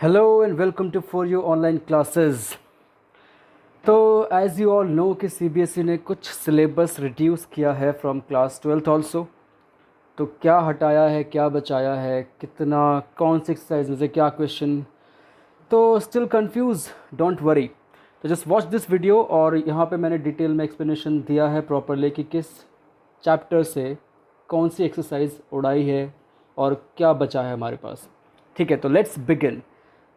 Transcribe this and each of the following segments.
Hello and welcome to For You online classes. तो as you all know कि CBSE ने कुछ syllabus reduce किया है फ्रॉम क्लास 12th ऑल्सो। तो क्या हटाया है, क्या बचाया है, कितना, कौन सी एक्सरसाइज में से क्या क्वेश्चन, तो स्टिल कंफ्यूज, डोंट वरी। तो जस्ट वॉच दिस वीडियो और यहाँ पे मैंने डिटेल में एक्सप्लेनेशन दिया है प्रॉपरली कि किस चैप्टर से कौन सी एक्सरसाइज उड़ाई है और क्या बचा है हमारे पास। ठीक है, तो लेट्स बिगिन।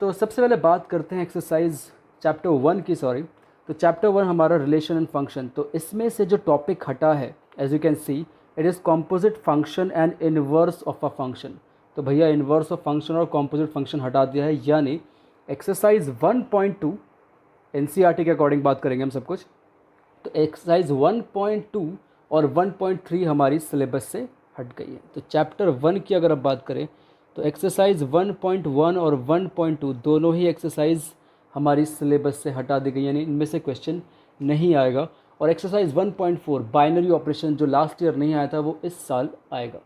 तो सबसे पहले बात करते हैं एक्सरसाइज चैप्टर 1 की, सॉरी। तो चैप्टर 1 हमारा रिलेशन एंड फंक्शन। तो इसमें से जो टॉपिक हटा है, as you can see, it is composite function and inverse of a function. तो भैया इनवर्स ऑफ फंक्शन और कॉम्पोजिट फंक्शन हटा दिया है, यानी एक्सरसाइज 1.2 एनसीईआरटी के अकॉर्डिंग बात करेंगे हम सब कुछ। तो एक्सरसाइज 1.2 और 1.3 हमारी सिलेबस से हट गई है। तो चैप्टर 1 की अगर आप बात करें तो एक्सरसाइज 1.1 और 1.2 दोनों ही एक्सरसाइज हमारी सिलेबस से हटा दी गई, यानी इनमें से क्वेश्चन नहीं आएगा। और एक्सरसाइज 1.4 बाइनरी ऑपरेशन जो लास्ट ईयर नहीं आया था वो इस साल आएगा।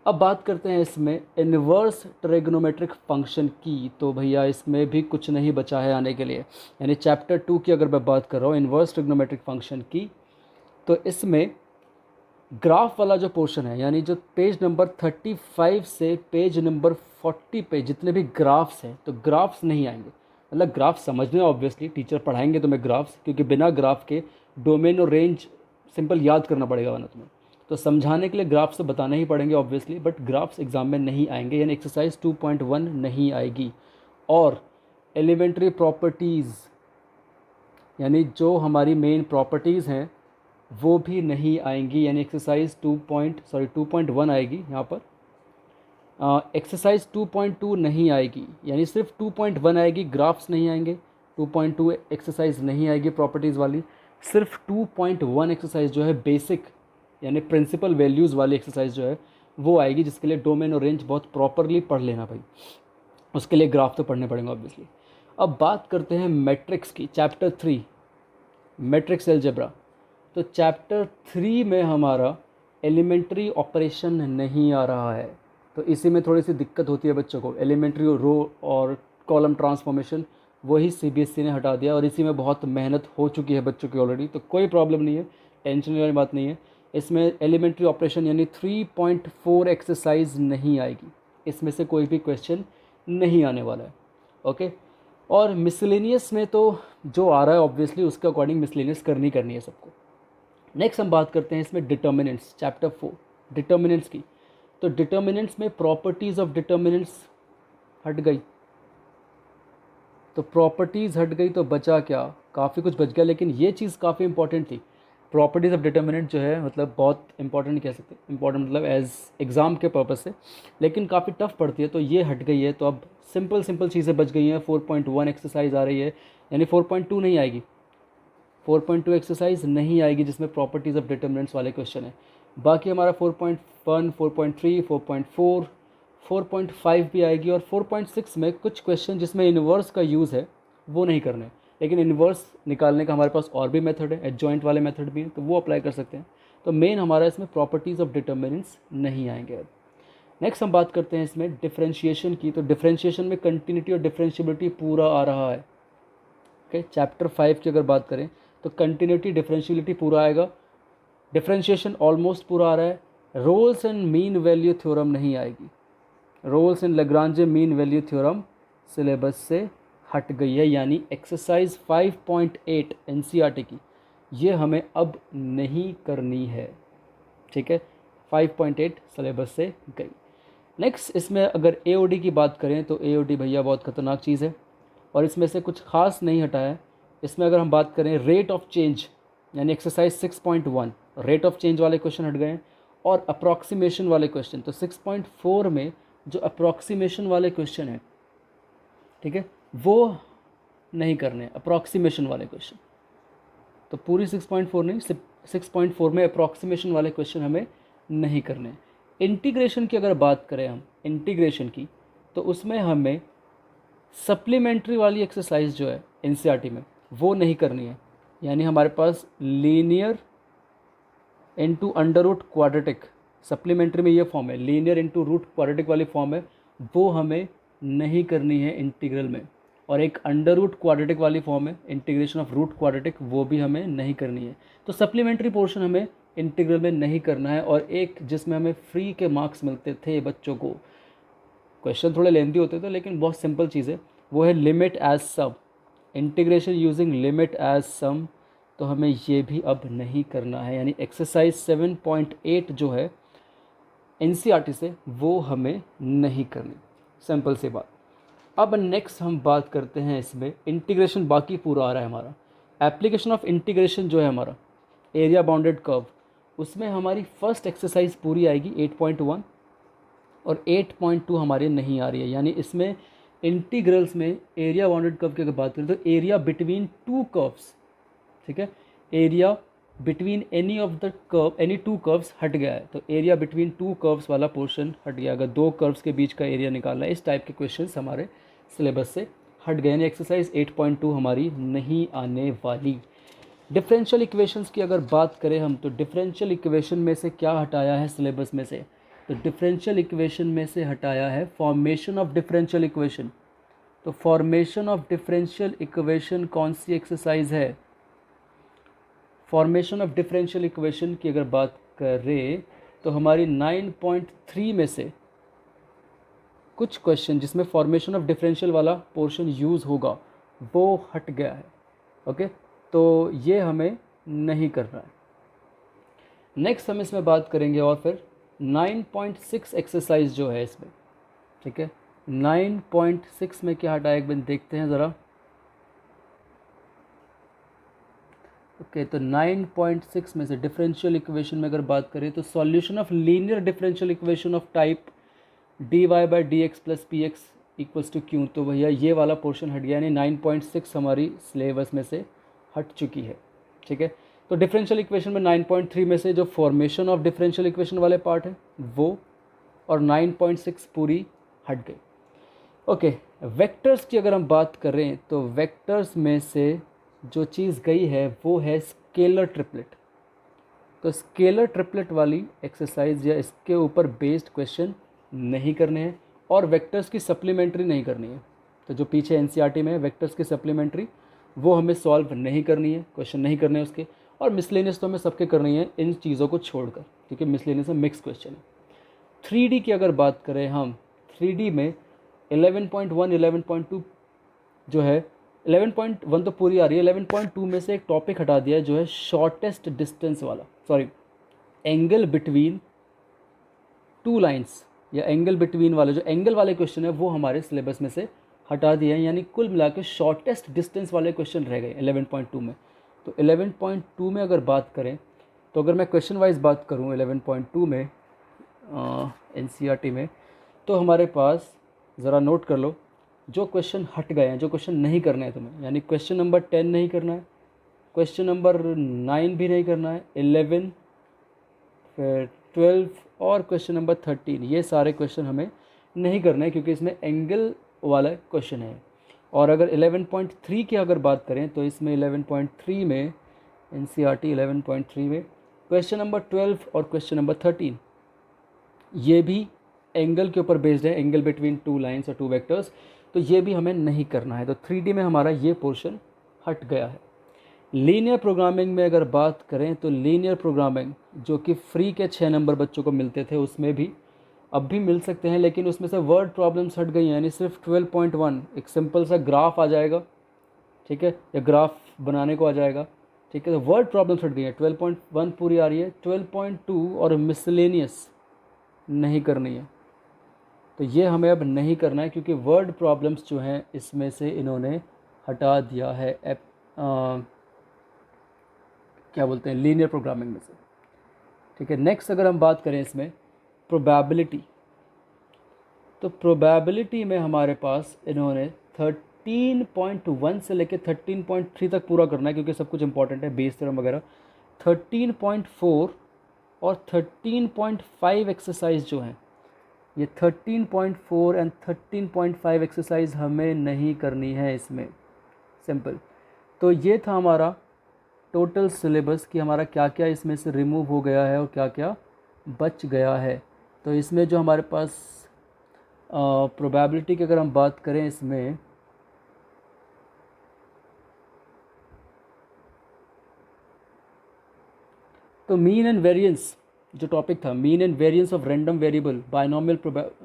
अब बात करते हैं इसमें इन्वर्स ट्रिग्नोमेट्रिक फंक्शन की। तो भैया इसमें भी कुछ नहीं बचा है आने के लिए, यानी चैप्टर 2 की अगर मैं बात कर रहा हूँ इन्वर्स ट्रिग्नोमेट्रिक फंक्शन की, तो इसमें ग्राफ वाला जो पोर्शन है, यानी जो पेज नंबर 35 से पेज नंबर 40 पे जितने भी ग्राफ्स हैं, तो ग्राफ्स नहीं आएंगे। मतलब ग्राफ समझने ऑब्वियसली टीचर पढ़ाएंगे तुम्हें ग्राफ्स, क्योंकि बिना ग्राफ के डोमेन और रेंज सिंपल याद करना पड़ेगा वरना तुम्हें। तो समझाने के लिए ग्राफ्स तो बताने ही पड़ेंगे ऑब्वियसली, बट ग्राफ्स एग्जाम में नहीं आएंगे, यानी एक्सरसाइज 2.1 नहीं आएगी। और एलिमेंट्री प्रॉपर्टीज़, यानी जो हमारी मेन प्रॉपर्टीज़ हैं वो भी नहीं आएंगी, यानी एक्सरसाइज 2.1 आएगी यहाँ पर। एक्सरसाइज 2.2 नहीं आएगी, यानी सिर्फ 2.1 आएगी, ग्राफ्स नहीं आएंगे। 2.2 एक्सरसाइज नहीं आएगी प्रॉपर्टीज़ वाली। सिर्फ 2.1 एक्सरसाइज जो है बेसिक, यानी प्रिंसिपल वैल्यूज़ वाली एक्सरसाइज जो है वो आएगी, जिसके लिए डोमेन और रेंज बहुत प्रॉपरली पढ़ लेना भाई। उसके लिए ग्राफ तो पढ़ने पड़ेंगे ऑब्वियसली। अब बात करते हैं मैट्रिक्स की, चैप्टर 3 मैट्रिक्स एलजेब्रा। तो चैप्टर 3 में हमारा एलिमेंट्री ऑपरेशन नहीं आ रहा है, तो इसी में थोड़ी सी दिक्कत होती है बच्चों को। एलिमेंट्री रो और कॉलम ट्रांसफॉर्मेशन वही सीबीएसई ने हटा दिया, और इसी में बहुत मेहनत हो चुकी है बच्चों की ऑलरेडी, तो कोई प्रॉब्लम नहीं है, टेंशन वाली बात नहीं है। इसमें एलिमेंट्री ऑपरेशन यानी 3.4 एक्सरसाइज नहीं आएगी, इसमें से कोई भी क्वेश्चन नहीं आने वाला है। ओके, और मिसलेनियस में तो जो आ रहा है ऑब्वियसली उसके अकॉर्डिंग मिसलेनियस करनी है सबको। नेक्स्ट हम बात करते हैं इसमें डिटर्मिनेंट्स, चैप्टर 4 डिटर्मिनेंट्स की। तो डिटर्मिनेंट्स में प्रॉपर्टीज़ ऑफ डिटर्मिनेंट्स हट गई। तो प्रॉपर्टीज़ हट गई तो बचा क्या, काफ़ी कुछ बच गया, लेकिन ये चीज़ काफ़ी इंपॉर्टेंट थी। प्रॉपर्टीज़ ऑफ डिटर्मिनेंट जो है मतलब बहुत इंपॉर्टेंट कह सकते हैं, इंपॉर्टेंट मतलब एज एग्ज़ाम के पर्पज़ से, लेकिन काफ़ी टफ पड़ती है, तो ये हट गई है। तो अब सिंपल चीज़ें बच गई हैं। 4.1 एक्सरसाइज आ रही है, यानी 4.2 नहीं आएगी। 4.2 एक्सरसाइज नहीं आएगी जिसमें प्रॉपर्टीज़ ऑफ डिटर्मिनेंट्स वाले क्वेश्चन है। बाकी हमारा 4.1, 4.3, 4.4, 4.5 भी आएगी, और 4.6 में कुछ क्वेश्चन जिसमें इन्वर्स का यूज़ है वो नहीं करने, लेकिन इन्वर्स निकालने का हमारे पास और भी मेथड है, एडजॉइंट वाले मेथड भी हैं, तो वो अप्लाई कर सकते हैं। तो मेन हमारा इसमें प्रॉपर्टीज़ ऑफ डिटर्मिनेंट्स नहीं आएंगे। अब नेक्स्ट हम बात करते हैं इसमें डिफरेंशिएशन की। तो डिफरेंशिएशन में कंटिन्यूटी और डिफरेंशिएबिलिटी पूरा आ रहा है। ओके, चैप्टर 5 की अगर बात करें तो कंटिन्यूटी डिफरेंशियलिटी पूरा आएगा, डिफरेंशिएशन ऑलमोस्ट पूरा आ रहा है। Rolle's and mean value theorem नहीं आएगी, Rolle's and Lagrange mean value theorem syllabus से हट गई है, यानी एक्सरसाइज 5.8 एनसीईआरटी की ये हमें अब नहीं करनी है। ठीक है, 5.8 सिलेबस से गई। नेक्स्ट इसमें अगर एओडी की बात करें तो एओडी भैया बहुत ख़तरनाक चीज़ है, और इसमें से कुछ खास नहीं हटा है। इसमें अगर हम बात करें रेट ऑफ चेंज, यानी एक्सरसाइज 6.1 रेट ऑफ चेंज वाले क्वेश्चन हट गए हैं, और अप्रॉक्सीमेशन वाले क्वेश्चन। तो 6.4 में जो अप्रॉक्सीमेशन वाले क्वेश्चन हैं, ठीक है, वो नहीं करने, अप्रॉक्सीमेशन वाले क्वेश्चन। तो पूरी 6.4 नहीं, 6.4 में अप्रॉक्सीमेशन वाले क्वेश्चन हमें नहीं करने। इंटीग्रेशन की अगर बात करें हम इंटीग्रेशन की, तो उसमें हमें सप्लीमेंट्री वाली एक्सरसाइज जो है एनसीईआरटी में वो नहीं करनी है, यानी हमारे पास linear into under root quadratic, supplementary में ये फॉर्म है, लीनियर इनटू रूट क्वाड्रेटिक वाली फॉर्म है, वो हमें नहीं करनी है इंटीग्रल में, और एक अंडर रूट क्वाड्रेटिक वाली फॉर्म है इंटीग्रेशन ऑफ रूट क्वाड्रेटिक, वो भी हमें नहीं करनी है। तो सप्लीमेंट्री पोर्शन हमें इंटीग्रल में नहीं करना है। और एक जिसमें हमें फ्री के मार्क्स मिलते थे बच्चों को, क्वेश्चन थोड़े लेंथी होते थे लेकिन बहुत सिंपल चीज़ है, वो है लिमिट एज सम, इंटीग्रेशन यूजिंग लिमिट एज सम। तो हमें ये भी अब नहीं करना है, यानी एक्सरसाइज 7.8 जो है एनसीईआरटी से, वो हमें नहीं करनी। सिंपल सी बात। अब नेक्स्ट हम बात करते हैं, इसमें इंटीग्रेशन बाकी पूरा आ रहा है हमारा। एप्लीकेशन ऑफ इंटीग्रेशन जो है हमारा एरिया बाउंडेड कर्व, उसमें हमारी फर्स्ट एक्सरसाइज पूरी आएगी 8.1 और 8.2 हमारी नहीं आ रही है। यानी इसमें इंटीग्रल्स में एरिया बाउंडेड कर्व की अगर बात करें तो एरिया बिटवीन टू कर्व्स, ठीक है, area between any of the curve, any two curves हट गया है। तो एरिया बिटवीन टू कर्व्स वाला पोर्शन हट गया, अगर दो कर्व्स के बीच का एरिया निकालना है, इस टाइप के क्वेश्चंस हमारे सिलेबस से हट गए, यानी एक्सरसाइज 8.2 हमारी नहीं आने वाली। डिफरेंशियल इक्वेशंस की अगर बात करें हम, तो डिफरेंशियल इक्वेशन में से क्या हटाया है सिलेबस में से, तो डिफरेंशियल इक्वेशन में से हटाया है फॉर्मेशन ऑफ डिफरेंशियल इक्वेशन। तो फॉर्मेशन ऑफ डिफरेंशियल इक्वेशन कौन सी एक्सरसाइज है, फॉर्मेशन ऑफ डिफरेंशियल इक्वेशन की अगर बात करें तो हमारी 9.3 में से कुछ क्वेश्चन जिसमें फॉर्मेशन ऑफ डिफरेंशियल वाला पोर्शन यूज़ होगा वो हट गया है। ओके, तो ये हमें नहीं करना है। नेक्स्ट हम इसमें बात करेंगे, और फिर 9.6 एक्सरसाइज जो है इसमें, ठीक है, 9.6 में क्या हटाया एक बार देखते हैं ज़रा। ओके, तो 9.6 में से डिफरेंशियल इक्वेशन में अगर बात करें तो solution of linear differential equation of type D Y by D X plus P X equals to Q, तो भैया ये वाला पोर्शन हट गया, यानी 9.6 हमारी सिलेबस में से हट चुकी है। ठीक है, तो डिफरेंशियल इक्वेशन में 9.3 में से जो फॉर्मेशन ऑफ डिफरेंशियल इक्वेशन वाले पार्ट है वो, और 9.6 पूरी हट गई। ओके, वेक्टर्स की अगर हम बात करें तो वेक्टर्स में से जो चीज़ गई है वो है स्केलर ट्रिपलेट। तो स्केलर ट्रिपलेट वाली एक्सरसाइज या इसके ऊपर बेस्ड क्वेश्चन नहीं करने हैं, और वेक्टर्स की सप्लीमेंट्री नहीं करनी है। तो जो पीछे एनसीईआरटी में है वेक्टर्स की सप्लीमेंट्री, वो हमें सॉल्व नहीं करनी है, क्वेश्चन नहीं करने हैं उसके। और मिसलेनियस तो हमें सबके करनी है इन चीज़ों को छोड़कर, क्योंकि मिसलेनियस में मिक्स क्वेश्चन है। 3D की अगर बात करें हम, 3D में 11.1 11.2 जो है, 11.1 तो पूरी आ रही है, 11.2 में से एक टॉपिक हटा दिया है जो है शॉर्टेस्ट डिस्टेंस वाला, sorry angle between two lines, या एंगल बिटवीन वाले जो एंगल वाले क्वेश्चन है वो हमारे सिलेबस में से हटा दिए हैं। यानी कुल मिला के शॉर्टेस्ट डिस्टेंस वाले क्वेश्चन रह गए 11.2 में। तो 11.2 में अगर बात करें, तो अगर मैं क्वेश्चन वाइज बात करूँ 11.2 में एनसीईआरटी में, तो हमारे पास ज़रा नोट कर लो जो क्वेश्चन हट गए हैं, जो क्वेश्चन नहीं करने हैं तुम्हें, यानी क्वेश्चन नंबर 10 नहीं करना है, क्वेश्चन नंबर 9 भी नहीं करना है, 11 फिर 12 और क्वेश्चन नंबर 13, ये सारे क्वेश्चन हमें नहीं करने हैं क्योंकि इसमें एंगल वाला क्वेश्चन है। और अगर 11.3 की अगर बात करें तो इसमें 11.3 में एनसीईआरटी 11.3 में क्वेश्चन नंबर 12 और क्वेश्चन नंबर 13 ये भी एंगल के ऊपर बेस्ड है, एंगल बिटवीन टू लाइंस और टू वेक्टर्स, तो ये भी हमें नहीं करना है। तो 3D में हमारा ये पोर्शन हट गया है। लीनियर प्रोग्रामिंग में अगर बात करें तो लीनियर प्रोग्रामिंग जो कि फ्री के 6 नंबर बच्चों को मिलते थे उसमें भी अब भी मिल सकते हैं, लेकिन उसमें से वर्ड प्रॉब्लम्स हट गई हैं, यानी सिर्फ 12.1 एक सिंपल सा ग्राफ आ जाएगा, ठीक है, या ग्राफ बनाने को आ जाएगा, ठीक है, तो वर्ड प्रॉब्लम्स हट गई हैं, 12.1 पूरी आ रही है, 12.2 और मिसलेनियस नहीं करनी है। तो ये हमें अब नहीं करना है क्योंकि वर्ड प्रॉब्लम्स जो हैं इसमें से इन्होंने हटा दिया है क्या बोलते हैं लीनियर प्रोग्रामिंग में से। ठीक है, नेक्स्ट अगर हम बात करें इसमें प्रोबेबिलिटी, तो प्रोबेबिलिटी में हमारे पास इन्होंने 13.1 से लेकर 13.3 तक पूरा करना है क्योंकि सब कुछ इंपॉर्टेंट है, बेस थ्योरम वगैरह। 13.4 और 13.5 एक्सरसाइज जो हैं, ये 13.4 एंड 13.5 एक्सरसाइज हमें नहीं करनी है इसमें, सिंपल। तो ये था हमारा टोटल सिलेबस कि हमारा क्या क्या इसमें से रिमूव हो गया है और क्या क्या बच गया है। तो इसमें जो हमारे पास प्रोबेबिलिटी की अगर हम बात करें इसमें, तो मीन एंड वेरिएंस जो टॉपिक था, mean and variance of random variable binomial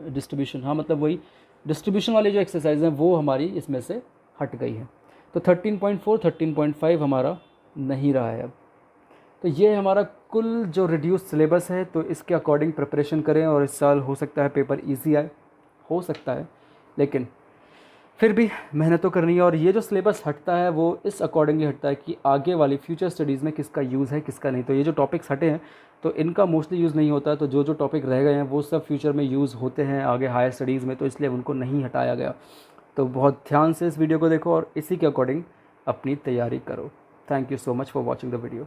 distribution, हाँ मतलब वही डिस्ट्रीब्यूशन वाली जो एक्सरसाइज हैं वो हमारी इसमें से हट गई है। तो 13.4 13.5 हमारा नहीं रहा है अब। तो ये हमारा कुल जो रिड्यूस सिलेबस है, तो इसके अकॉर्डिंग प्रिपरेशन करें और इस साल हो सकता है पेपर इजी आए, हो सकता है, लेकिन फिर भी मेहनत तो करनी है। और ये जो सिलेबस हटता है वो इस अकॉर्डिंगली हटता है कि आगे वाली फ्यूचर स्टडीज़ में किसका यूज़ है किसका नहीं। तो ये जो टॉपिक्स हटे हैं तो इनका मोस्टली यूज़ नहीं होता है, तो जो जो टॉपिक रह गए हैं वो सब फ्यूचर में यूज़ होते हैं आगे हायर स्टडीज़ में, तो इसलिए उनको नहीं हटाया गया। तो बहुत ध्यान से इस वीडियो को देखो और इसी के अकॉर्डिंग अपनी तैयारी करो। Thank you so much for watching the video.